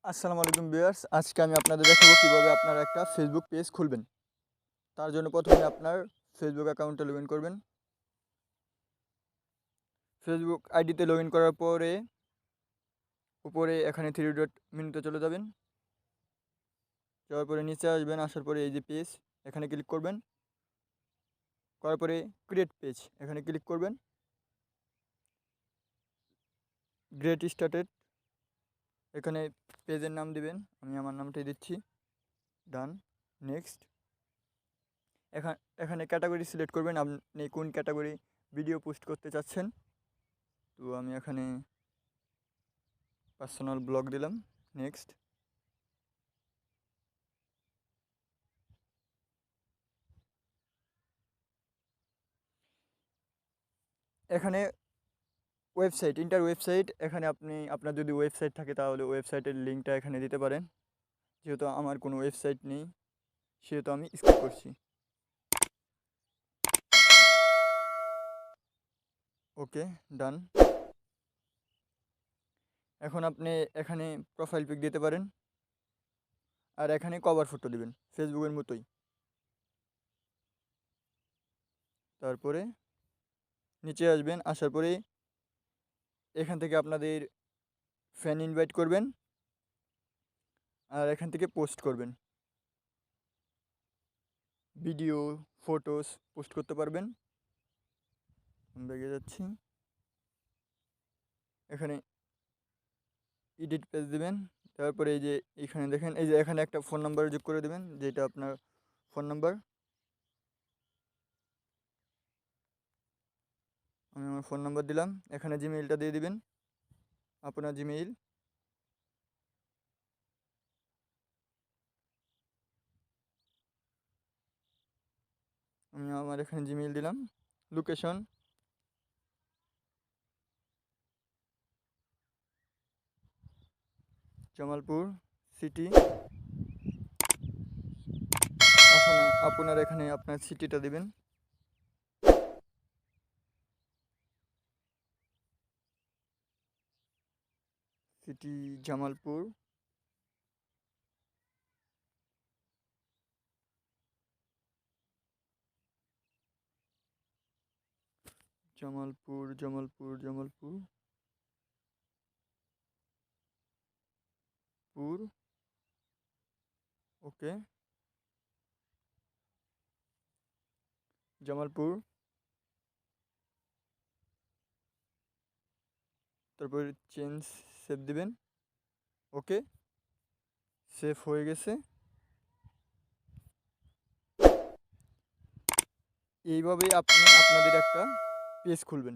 আসসালামু আলাইকুম ভিউয়ার্স, আজকে আমি আপনাদের দেখাবো কিভাবে আপনারা একটা ফেসবুক পেজ খুলবেন। তার জন্য প্রথমে আপনার ফেসবুক অ্যাকাউন্টে লগইন করবেন। ফেসবুক আইডিতে লগইন করার পরে উপরে এখানে থ্রি ডট মেনুতে চলে যাবেন। যাওয়ার পরে নিচে আসবেন, আসার পরে এই যে পেজ এখানে ক্লিক করবেন। করার পরে ক্রিয়েট পেজ এখানে ক্লিক করবেন। গেট স্টার্টেড এখানে পেজের নাম দিবেন, আমি আমার নামটাই দিচ্ছি। ডান, নেক্সট। এখানে ক্যাটাগরি সিলেক্ট করবেন, আপনি কোন ক্যাটাগরি ভিডিও পোস্ট করতে চাচ্ছেন। তো আমি এখানে পার্সোনাল ব্লগ দিলাম। নেক্সট। এখানে ওয়েবসাইট, ওয়েবসাইট, এখানে আপনার যদি ওয়েবসাইট থাকে তাহলে ওয়েবসাইটের লিঙ্কটা এখানে দিতে পারেন। যেহেতু আমার কোনো ওয়েবসাইট নেই সেহেতু আমি স্কিপ করছি। ওকে, ডান। এখন আপনি এখানে প্রোফাইল পিক দিতে পারেন, আর এখানে কভার ফটো দিবেন ফেসবুকের মতোই। তারপরে নিচে আসবেন, আসার পরে এখান থেকে আপনাদের ফ্যান ইনভাইট করবেন, আর এখান থেকে পোস্ট করবেন। ভিডিও, ফটোস পোস্ট করতে পারবেন। বেগে যাচ্ছি, এখানে এডিট পেজ দিবেন। তারপরে এই যে এখানে দেখেন, এই যে এখানে একটা ফোন নাম্বার যোগ করে দেবেন, যেটা আপনার ফোন নাম্বার। আমি আমার ফোন নাম্বার দিলাম। এখানে জিমেইলটা দিয়ে দিবেন, আপনার জিমেইল। আমি আমার এখানে জিমেইল দিলাম। Location Jamalpur city. আপনার এখানে আপনার সিটিটা দিবেন। সিটি জামালপুর। জামালপুর জামালপুর জামালপুর পুর। ওকে, জামালপুর। তারপর চেঞ্জ সেভ দিবেন। ওকে, সেভ হয়ে গেছে। এইভাবেই আপনি আপনাদের একটা পেজ খুলবেন।